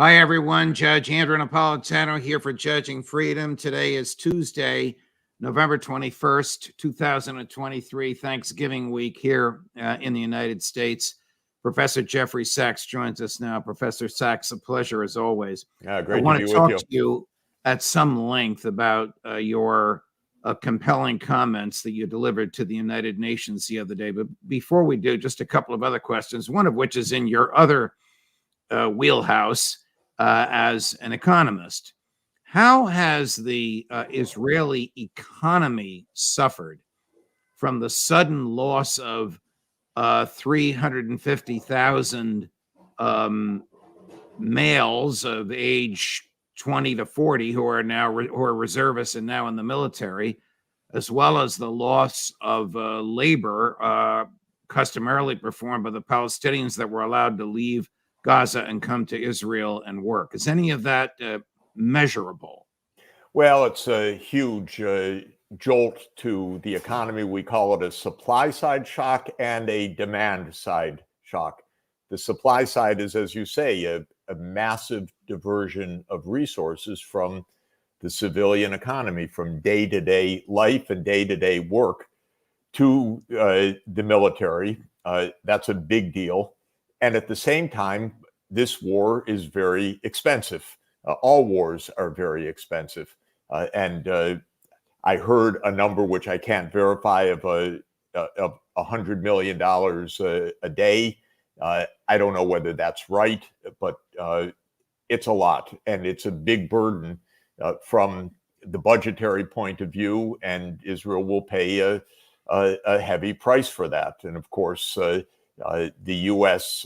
Hi, everyone. Judge Andrew Napolitano here for Judging Freedom. Today is Tuesday, November 21st, 2023, Thanksgiving week here in the United States. Professor Jeffery Sachs joins us now. Professor Sachs, a pleasure as always. Great I want to to be talk with to you at some length about your compelling comments that you delivered to the United Nations the other day. But before we do, just a couple of other questions, one of which is in your other wheelhouse as an economist. How has the Israeli economy suffered from the sudden loss of 350,000 males of age 20 to 40 who are reservists and now in the military, as well as the loss of labor customarily performed by the Palestinians that were allowed to leave Gaza and come to Israel and work? Is any of that measurable? Well, it's a huge jolt to the economy. We call it a supply side shock and a demand side shock. The supply side is, as you say, a massive diversion of resources from the civilian economy, from day-to-day life and day-to-day work to the military. That's a big deal. And at the same time, this war is very expensive. All wars are very expensive. And I heard a number which I can't verify of $100 million a day. I don't know whether that's right, but it's a lot. And it's a big burden from the budgetary point of view. And Israel will pay a heavy price for that. And of course, the U.S.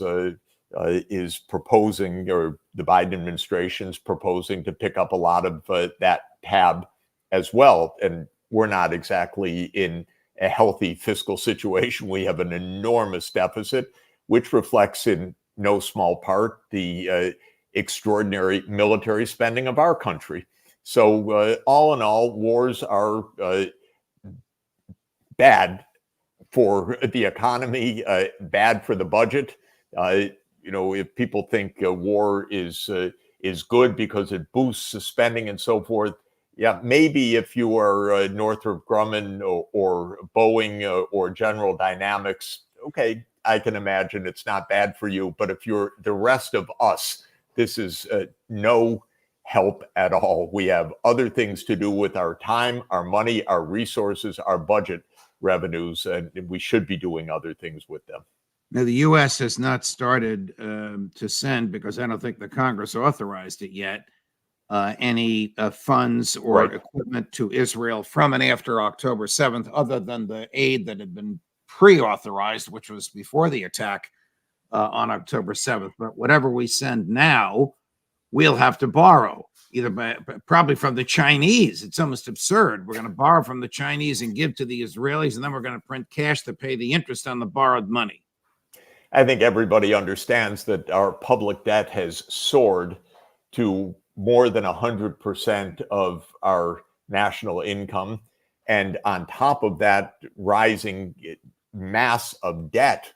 Is proposing, or the Biden administration is proposing, to pick up a lot of that tab as well. And we're not exactly in a healthy fiscal situation. We have an enormous deficit, which reflects in no small part the extraordinary military spending of our country. So all in all, wars are bad for the economy, bad for the budget. If people think war is good because it boosts the spending and so forth, yeah, maybe if you are Northrop Grumman or Boeing or General Dynamics, okay, I can imagine it's not bad for you. But if you're the rest of us, this is no help at all. We have other things to do with our time, our money, our resources, our budget revenues, and we should be doing other things with them. Now, the U.S. has not started to send, because I don't think the Congress authorized it yet, any funds or equipment to Israel from and after October 7th, other than the aid that had been pre-authorized, which was before the attack on October 7th. But whatever we send now, we'll have to borrow, probably from the Chinese. It's almost absurd. We're going to borrow from the Chinese and give to the Israelis, and then we're going to print cash to pay the interest on the borrowed money. I think everybody understands that our public debt has soared to more than 100% of our national income. And on top of that rising mass of debt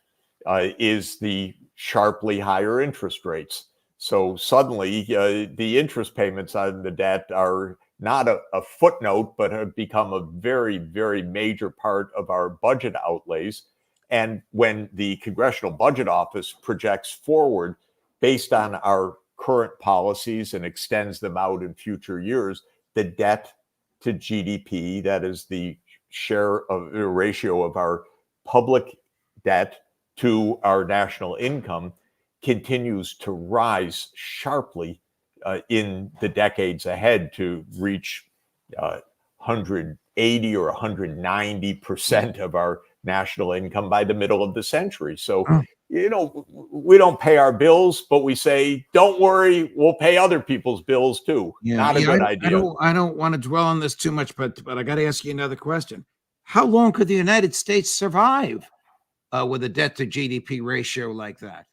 is the sharply higher interest rates. So suddenly the interest payments on the debt are not a footnote, but have become a very, very major part of our budget outlays. And when the Congressional Budget Office projects forward based on our current policies and extends them out in future years, the debt to GDP, that is the share of the ratio of our public debt to our national income, continues to rise sharply in the decades ahead to reach 180 or 190% of our national income by the middle of the century. So, we don't pay our bills, but we say, don't worry, we'll pay other people's bills too. Not a good idea. I don't want to dwell on this too much, but I got to ask you another question. How long could the United States survive with a debt to GDP ratio like that?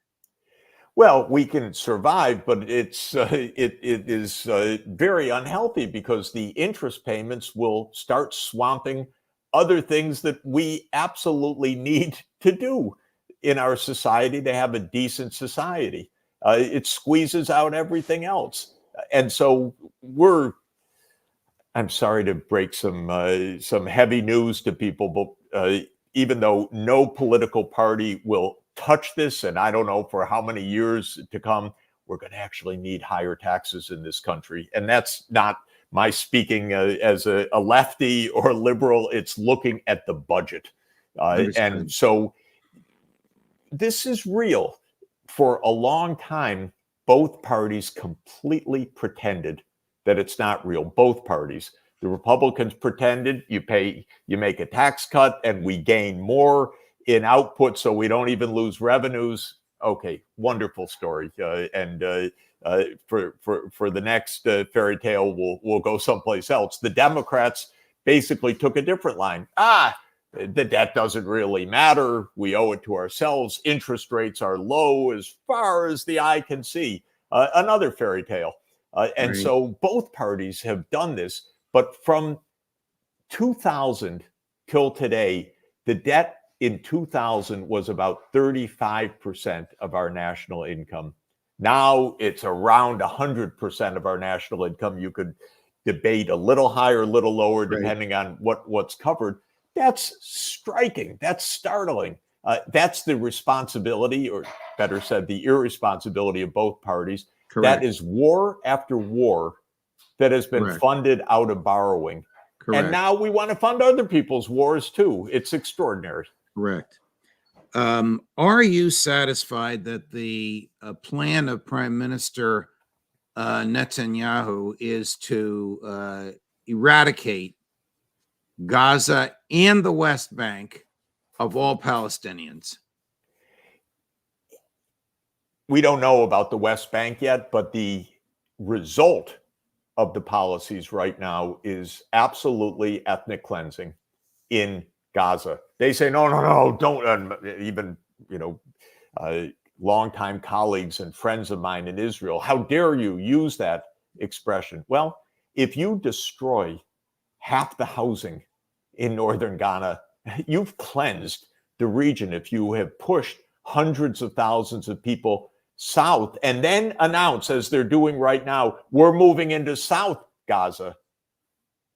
Well, we can survive, but it is very unhealthy because the interest payments will start swamping other things that we absolutely need to do in our society to have a decent society. It squeezes out everything else. And so I'm sorry to break some heavy news to people, but even though no political party will touch this, and I don't know for how many years to come, we're going to actually need higher taxes in this country. And that's not my speaking as a lefty or liberal. It's looking at the budget. And so this is real. For a long time, both parties completely pretended that it's not real. Both parties. The Republicans pretended you make a tax cut and we gain more in output so we don't even lose revenues. Okay, wonderful story. And for the next fairy tale, we'll go someplace else. The Democrats basically took a different line. The debt doesn't really matter. We owe it to ourselves. Interest rates are low as far as the eye can see. Another fairy tale. And so both parties have done this. But from 2000 till today, the debt in 2000 was about 35% of our national income. Now it's around 100% of our national income. You could debate a little higher, a little lower, depending on what's covered. That's striking. That's startling. That's the responsibility, or better said, the irresponsibility of both parties. That is war after war that has been funded out of borrowing. And now we want to fund other people's wars too. It's extraordinary. Correct. Are you satisfied that the plan of Prime Minister Netanyahu is to eradicate Gaza and the West Bank of all Palestinians? We don't know about the West Bank yet, but the result of the policies right now is absolutely ethnic cleansing in Gaza. They say, no, don't. Even, longtime colleagues and friends of mine in Israel, how dare you use that expression? Well, if you destroy half the housing in northern Ghana, you've cleansed the region. If you have pushed hundreds of thousands of people south and then announce, as they're doing right now, we're moving into South Gaza,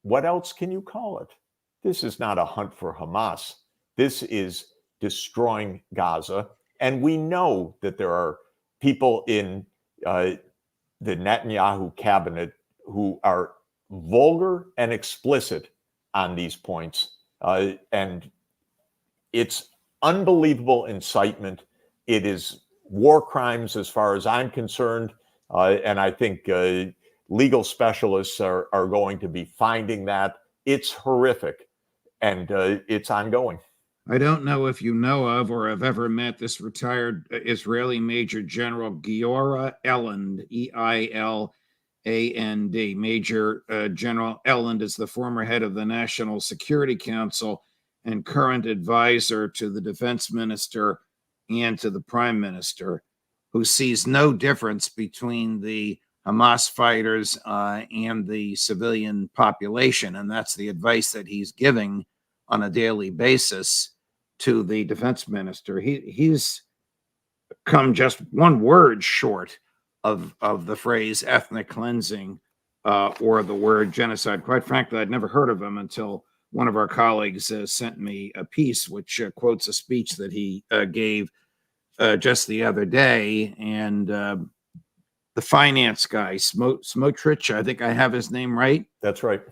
what else can you call it? This is not a hunt for Hamas. This is destroying Gaza. And we know that there are people in the Netanyahu cabinet who are vulgar and explicit on these points. And it's unbelievable incitement. It is war crimes as far as I'm concerned. And I think legal specialists are going to be finding that. It's horrific, and it's ongoing. I don't know if you know of or have ever met this retired Israeli Major General Giora Eland, E-I-L-A-N-D. Major General Eland is the former head of the National Security Council and current advisor to the defense minister and to the prime minister, who sees no difference between the Hamas fighters and the civilian population. And that's the advice that he's giving on a daily basis to the defense minister. He's come just one word short of the phrase ethnic cleansing or the word genocide. Quite frankly, I'd never heard of him until one of our colleagues sent me a piece which quotes a speech that he gave just the other day. And the finance guy, Smotrich, I think I have his name right. That's right.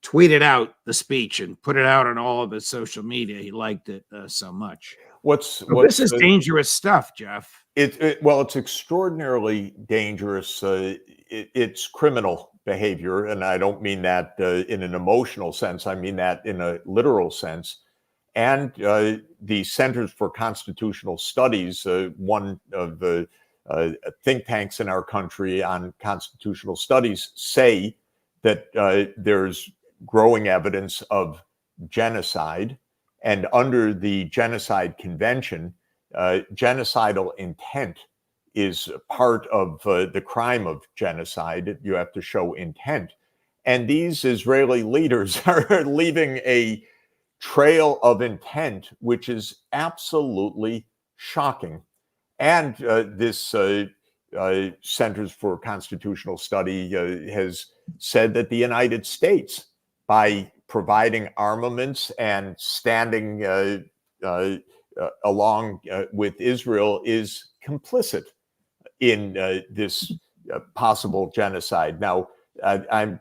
Tweeted out the speech and put it out on all of his social media. He liked it so much. This is dangerous stuff, Jeff. It's extraordinarily dangerous. It's criminal behavior, and I don't mean that in an emotional sense. I mean that in a literal sense. And the Centers for Constitutional Studies, one of the think tanks in our country on constitutional studies, say that there's growing evidence of genocide. And under the Genocide Convention, genocidal intent is part of the crime of genocide. You have to show intent. And these Israeli leaders are leaving a trail of intent, which is absolutely shocking. And this Centers for Constitutional Study has said that the United States, by providing armaments and standing along with Israel, is complicit in this possible genocide. Now, I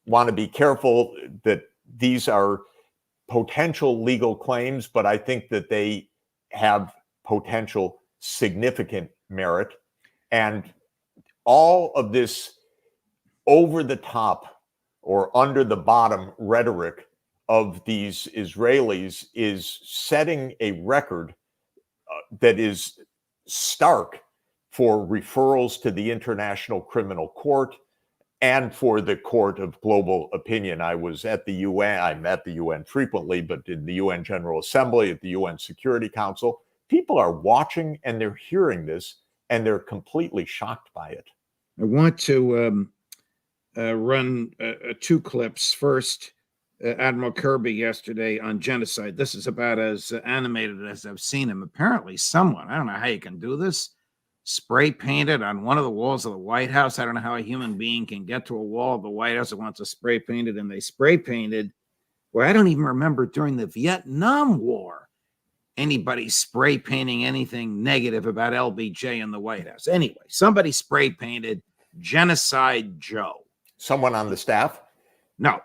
want to be careful that these are potential legal claims, but I think that they have potential significant merit. And all of this over the top or under the bottom rhetoric of these Israelis is setting a record that is stark for referrals to the International Criminal Court and for the Court of Global Opinion. I was at the UN. I'm at the UN frequently, but in the UN General Assembly, at the UN Security Council, people are watching and they're hearing this and they're completely shocked by it. I want to run two clips. First, Admiral Kirby yesterday on genocide. This is about as animated as I've seen him. Apparently someone, I don't know how you can do this, spray painted on one of the walls of the White House. I don't know how a human being can get to a wall of the White House that wants to spray paint it, and they spray painted, well, I don't even remember during the Vietnam War anybody spray painting anything negative about LBJ in the White House. Anyway, somebody spray painted Genocide Joe. Someone on the staff? No.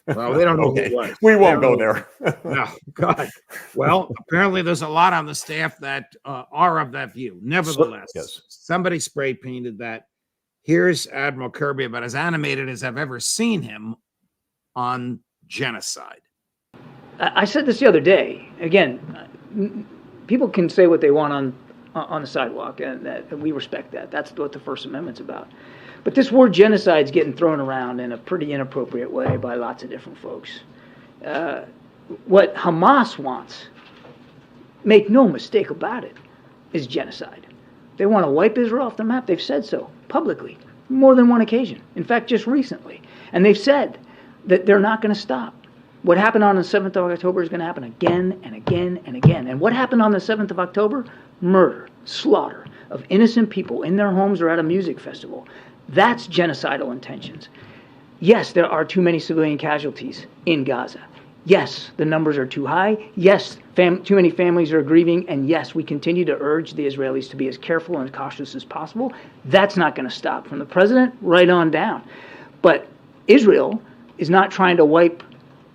Well, they don't know okay. who it was. We won't go there. No, God. Well, apparently there's a lot on the staff that are of that view. Nevertheless, yes. Somebody spray painted that. Here's Admiral Kirby, about as animated as I've ever seen him on genocide. I said this the other day. Again, people can say what they want on the sidewalk, and we respect that. That's what the First Amendment's about. But this word genocide is getting thrown around in a pretty inappropriate way by lots of different folks. What Hamas wants, make no mistake about it, is genocide. They want to wipe Israel off the map. They've said so publicly, more than one occasion. In fact, just recently. And they've said that they're not going to stop. What happened on the 7th of October is going to happen again and again and again. And what happened on the 7th of October? Murder, slaughter of innocent people in their homes or at a music festival. That's genocidal intentions. Yes, there are too many civilian casualties in Gaza. Yes, the numbers are too high. Yes, too many families are grieving. And yes, we continue to urge the Israelis to be as careful and cautious as possible. That's not going to stop, from the president right on down. But Israel is not trying to wipe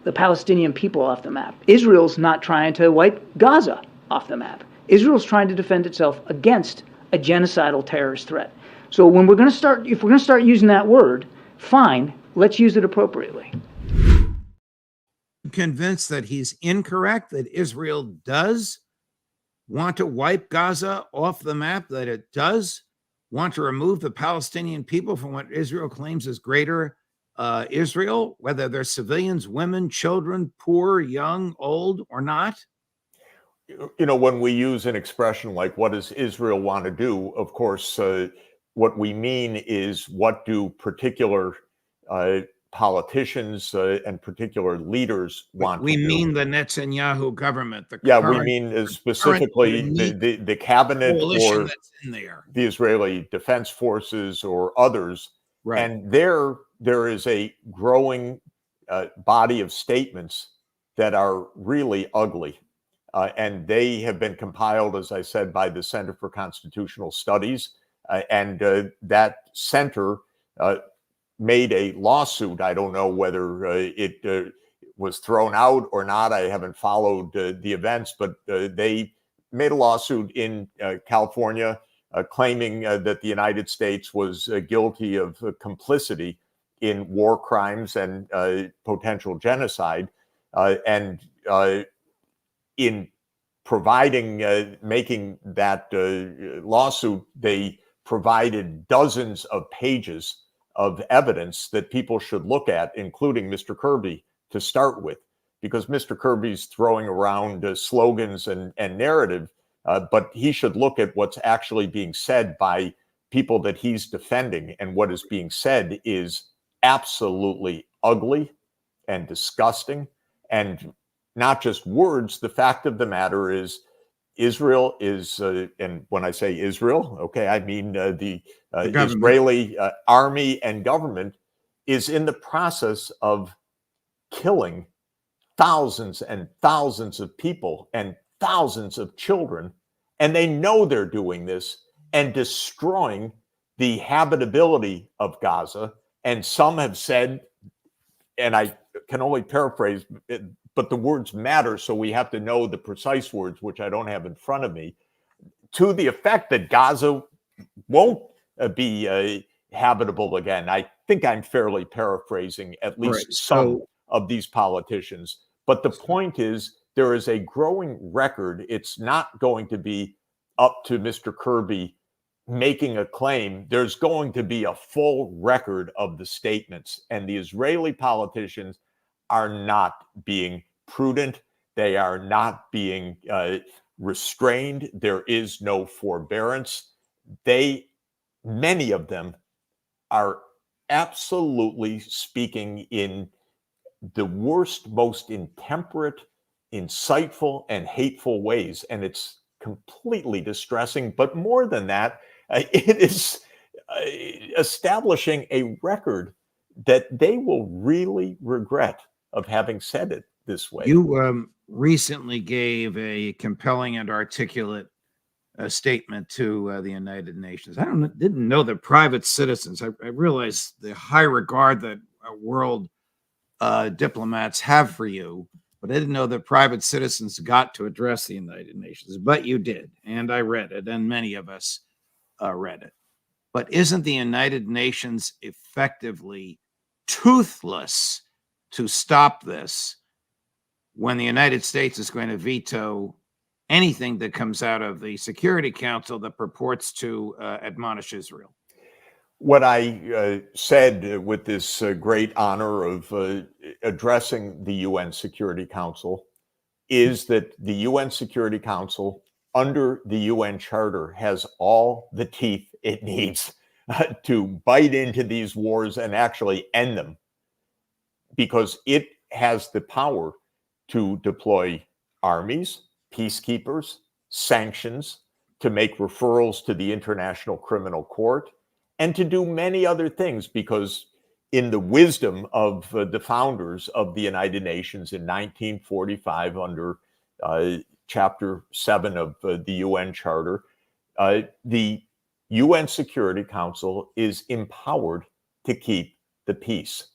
the Palestinian people off the map. Israel's not trying to wipe Gaza off the map. Israel's trying to defend itself against a genocidal terrorist threat. So if we're going to start using that word, fine, let's use it appropriately. I'm convinced that he's incorrect, that Israel does want to wipe Gaza off the map, that it does want to remove the Palestinian people from what Israel claims is greater Israel, whether they're civilians, women, children, poor, young, old, or not? You know, when we use an expression like, what does Israel want to do? Of course, what we mean is, what do particular politicians and particular leaders want to do? We mean the Netanyahu government. We mean specifically the cabinet or that's in there, the Israeli Defense Forces or others. Right. And there is a growing body of statements that are really ugly. And they have been compiled, as I said, by the Center for Constitutional Studies. And that center made a lawsuit. I don't know whether it was thrown out or not. I haven't followed the events, but they made a lawsuit in California claiming that the United States was guilty of complicity in war crimes and potential genocide. And in providing, making that lawsuit, they provided dozens of pages of evidence that people should look at, including Mr. Kirby, to start with, because Mr. Kirby's throwing around slogans and narrative, but he should look at what's actually being said by people that he's defending. And what is being said is absolutely ugly and disgusting, and not just words. The fact of the matter is, Israel is, and when I say Israel, okay, I mean the government. Israeli army and government is in the process of killing thousands and thousands of people and thousands of children. And they know they're doing this and destroying the habitability of Gaza. And some have said, and I can only paraphrase, but the words matter, so we have to know the precise words, which I don't have in front of me, to the effect that Gaza won't be habitable again. I think I'm fairly paraphrasing at least some of these politicians. But the point is, there is a growing record. It's not going to be up to Mr. Kirby making a claim. There's going to be a full record of the statements, and the Israeli politicians are not being prudent. They are not being restrained. There is no forbearance. Many of them are absolutely speaking in the worst, most intemperate, insightful, and hateful ways. And it's completely distressing. But more than that, it is establishing a record that they will really regret of having said it this way. You recently gave a compelling and articulate statement to the United Nations. I didn't know that private citizens, I realize the high regard that world diplomats have for you, but I didn't know that private citizens got to address the United Nations. But you did, and I read it, and many of us read it. But isn't the United Nations effectively toothless to stop this when the United States is going to veto anything that comes out of the Security Council that purports to admonish Israel? What I said with this great honor of addressing the UN Security Council is that the UN Security Council, under the UN Charter, has all the teeth it needs to bite into these wars and actually end them, because it has the power to deploy armies, peacekeepers, sanctions, to make referrals to the International Criminal Court, and to do many other things, because in the wisdom of the founders of the United Nations in 1945, under Chapter 7 of the UN Charter, the UN Security Council is empowered to keep the peace.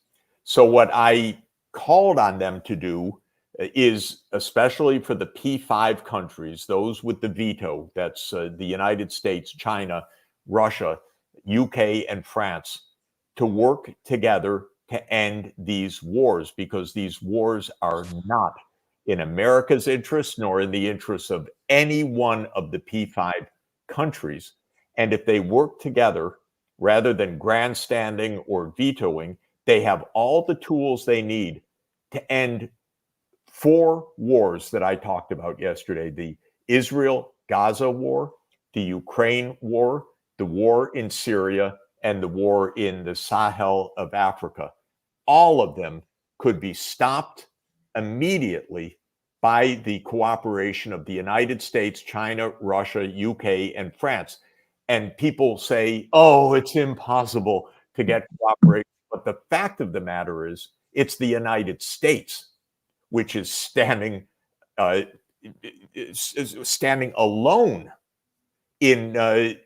So what I called on them to do is, especially for the P5 countries, those with the veto, that's the United States, China, Russia, UK, and France, to work together to end these wars, because these wars are not in America's interest nor in the interests of any one of the P5 countries. And if they work together, rather than grandstanding or vetoing, they have all the tools they need to end 4 wars that I talked about yesterday: the Israel-Gaza war, the Ukraine war, the war in Syria, and the war in the Sahel of Africa. All of them could be stopped immediately by the cooperation of the United States, China, Russia, UK, and France. And people say, oh, it's impossible to get cooperation. But the fact of the matter is, it's the United States which is standing alone in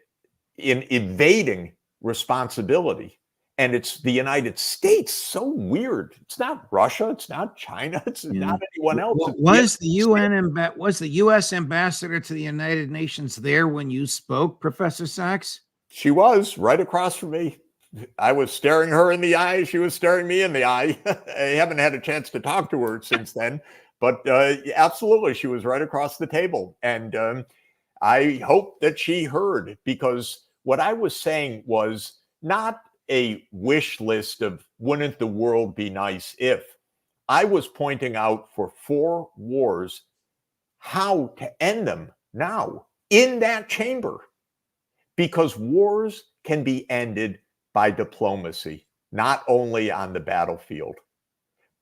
evading responsibility. And it's the United States. So weird. It's not Russia. It's not China. It's not anyone else. Was the U.S. ambassador to the United Nations there when you spoke, Professor Sachs? She was right across from me. I was staring her in the eye. She was staring me in the eye. I haven't had a chance to talk to her since then, but absolutely, she was right across the table. And I hope that she heard, because what I was saying was not a wish list of wouldn't the world be nice if. I was pointing out for 4 wars how to end them now in that chamber, because wars can be ended by diplomacy, not only on the battlefield.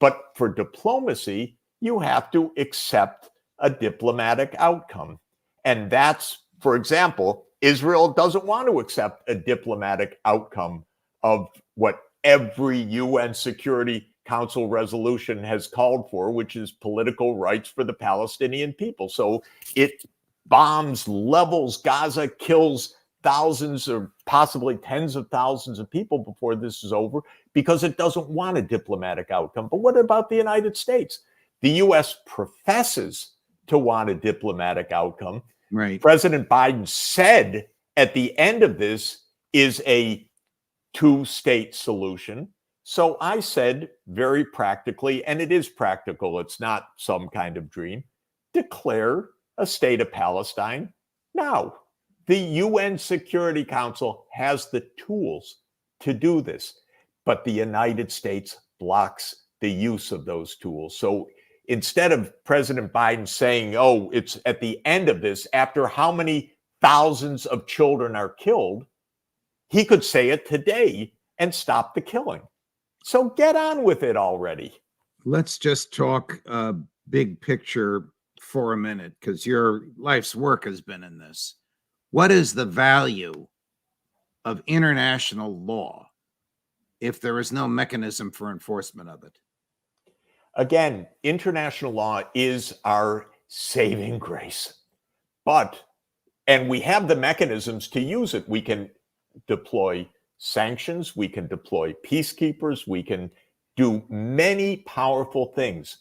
But for diplomacy, you have to accept a diplomatic outcome. And that's, for example, Israel doesn't want to accept a diplomatic outcome of what every UN Security Council resolution has called for, which is political rights for the Palestinian people. So it bombs, levels Gaza, kills thousands or possibly tens of thousands of people before this is over because it doesn't want a diplomatic outcome. But what about the United States? The U.S. professes to want a diplomatic outcome. Right. President Biden said at the end of this is a two-state solution. So I said very practically, and it is practical, it's not some kind of dream, declare a state of Palestine now. The UN Security Council has the tools to do this, but the United States blocks the use of those tools. So instead of President Biden saying, oh, it's at the end of this, after how many thousands of children are killed, he could say it today and stop the killing. So get on with it already. Let's just talk big picture for a minute, because your life's work has been in this. What is the value of international law if there is no mechanism for enforcement of it? Again, international law is our saving grace. And we have the mechanisms to use it. We can deploy sanctions, we can deploy peacekeepers, we can do many powerful things.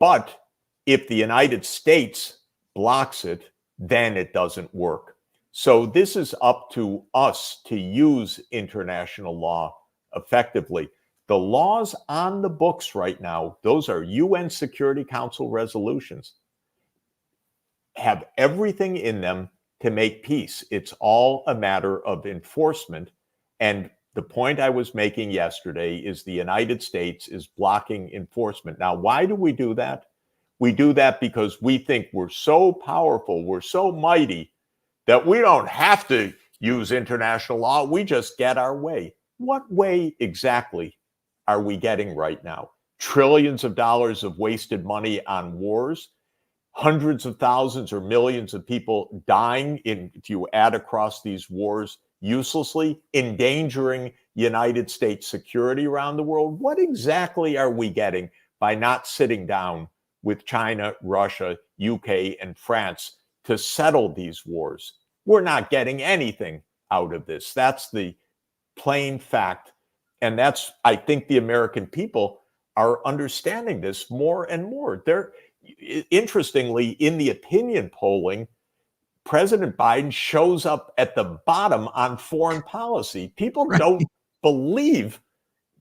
But if the United States blocks it, then it doesn't work. So this is up to us to use international law effectively. The laws on the books right now, those are UN Security Council resolutions, have everything in them to make peace. It's all a matter of enforcement. And the point I was making yesterday is the United States is blocking enforcement. Now, why do we do that? We do that because we think we're so powerful, we're so mighty, that we don't have to use international law. We just get our way. What way exactly are we getting right now? Trillions of dollars of wasted money on wars, hundreds of thousands or millions of people dying if you add across these wars uselessly, endangering United States security around the world. What exactly are we getting by not sitting down with China, Russia, UK, and France to settle these wars? We're not getting anything out of this. That's the plain fact. And that's, I think the American people are understanding this more and more. They're, interestingly, in the opinion polling, President Biden shows up at the bottom on foreign policy. People don't believe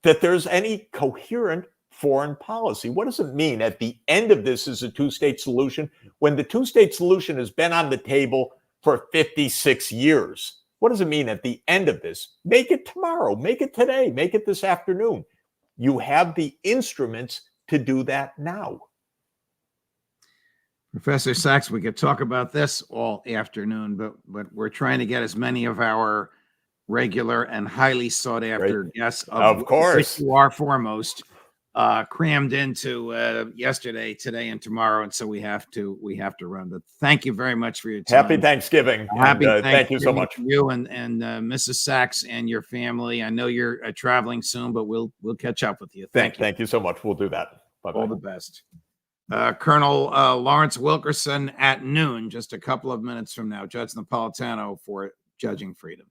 that there's any coherent foreign policy. What does it mean at the end of this is a two-state solution when the two-state solution has been on the table for 56 years? What does it mean at the end of this? Make it tomorrow, make it today, make it this afternoon. You have the instruments to do that now. Professor Sachs, we could talk about this all afternoon, but we're trying to get as many of our regular and highly sought after guests, of course, you are foremost, crammed into yesterday, today, and tomorrow, and so we have to run. But thank you very much for your time. Happy Thanksgiving. Happy Thanksgiving. Thank you so much. You and Mrs. Sachs and your family. I know you're traveling soon, but we'll catch up with you. Thank you so much. We'll do that. Bye-bye. All the best. Colonel Lawrence Wilkerson at noon, just a couple of minutes from now. Judge Napolitano for Judging Freedom.